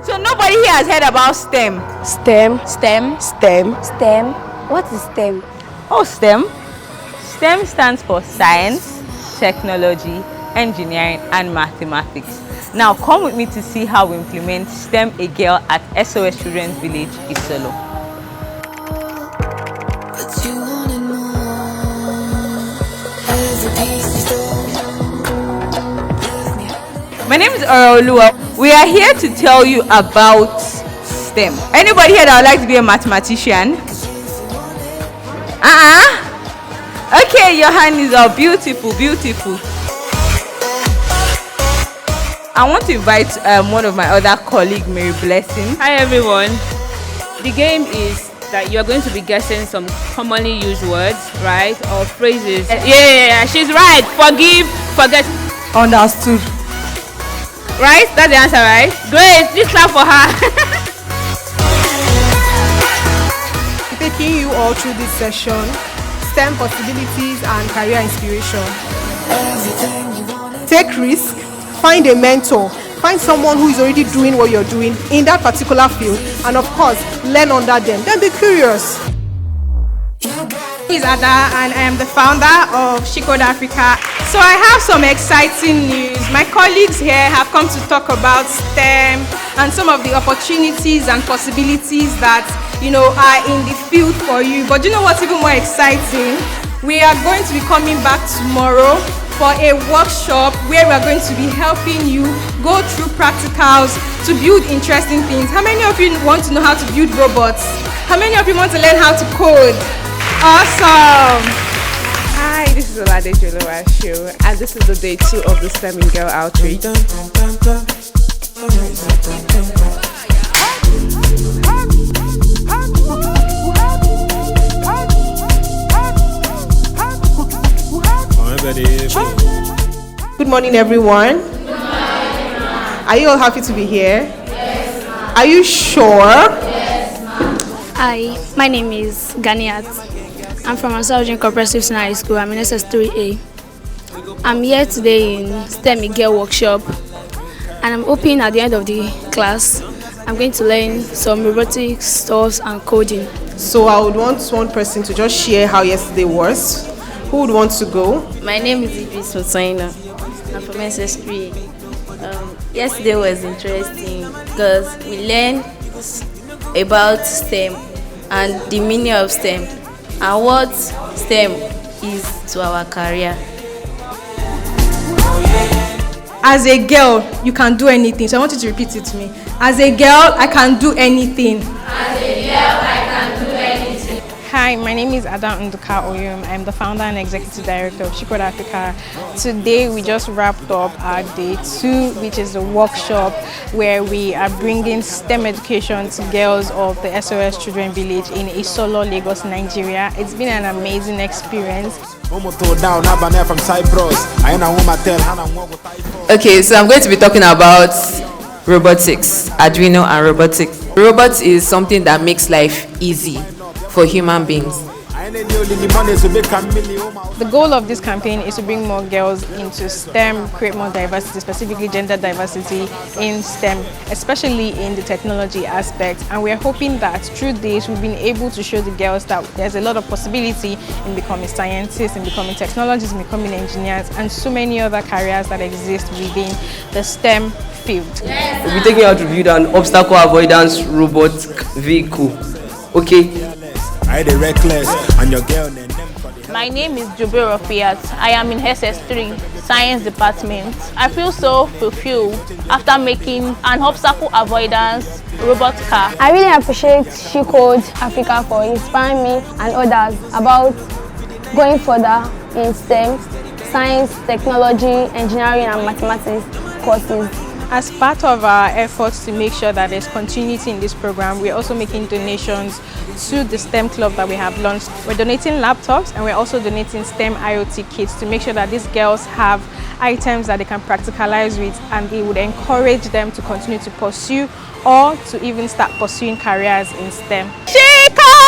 So nobody here has heard about STEM. STEM. STEM. STEM. What is STEM? Oh, STEM. STEM stands for science, technology, engineering, and mathematics. Now come with me to see how we implement STEM a girl at SOS Children's Village, Isolo. My name is Orolua. We are here to tell you about STEM. Anybody here that would like to be a mathematician? Okay, your hand is up. Beautiful, beautiful. I want to invite one of my other colleagues, Mary Blessing. Hi everyone. The game is that you are going to be guessing some commonly used words, right? Or phrases. Yeah, she's right. Forgive, forget. Understood. Right? That's the answer, right? Great. Please clap for her. Taking you all through this session, STEM possibilities and career inspiration. Take risk, find a mentor, find someone who is already doing what you're doing in that particular field, and of course, learn under them. Then be curious. My name is Ada and I am the founder of Shikode Africa. So I have some exciting news. My colleagues here have come to talk about STEM and some of the opportunities and possibilities that are in the field for you. But you know what's even more exciting? We are going to be coming back tomorrow for a workshop where we are going to be helping you go through practicals to build interesting things. How many of you want to know how to build robots? How many of you want to learn how to code? Awesome! Hi, this is Oladejolo Show, and this is the day 2 of the STEM and Girl Outreach. Good morning, everyone. Are you all happy to be here? Yes, ma'am. Are you sure? Yes, ma'am. Hi, my name is Ganiat. I'm from Asaujan Cooperative Senior High School. I'm in SS3A. I'm here today in STEM Girl workshop, and I'm hoping at the end of the class, I'm going to learn some robotics stuff and coding. So I would want one person to just share how yesterday was. Who would want to go? My name is Idris Hossaina. I'm from SS3A. Yesterday was interesting because we learned about STEM and the meaning of STEM and what STEM is to our career. As a girl, you can do anything. So I want you to repeat it to me. As a girl, I can do anything. As a girl, I can do anything. Hi, my name is Ada Nduka Oyum. I'm the founder and executive director of Shikode Africa. Today, we just wrapped up our day 2, which is a workshop where we are bringing STEM education to girls of the SOS Children Village in Isolo Lagos, Nigeria. It's been an amazing experience. Okay, so I'm going to be talking about robotics, Arduino and robotics. Robots is something that makes life easy for human beings. The goal of this campaign is to bring more girls into STEM, create more diversity, specifically gender diversity in STEM, especially in the technology aspect. And we are hoping that through this, we've been able to show the girls that there's a lot of possibility in becoming scientists, in becoming technologists, in becoming engineers, and so many other careers that exist within the STEM field. We'll be taking you how to build an obstacle avoidance robot vehicle. Okay. My name is Jubil Rafiat. I am in SS3 Science Department. I feel so fulfilled after making an obstacle avoidance robot car. I really appreciate Shikode Africa for inspiring me and others about going further in STEM, science, technology, engineering, and mathematics courses. As part of our efforts to make sure that there's continuity in this program, we're also making donations to the STEM club that we have launched. We're donating laptops and we're also donating STEM IoT kits to make sure that these girls have items that they can practicalize with, and they would encourage them to continue to pursue or to even start pursuing careers in STEM. Chica!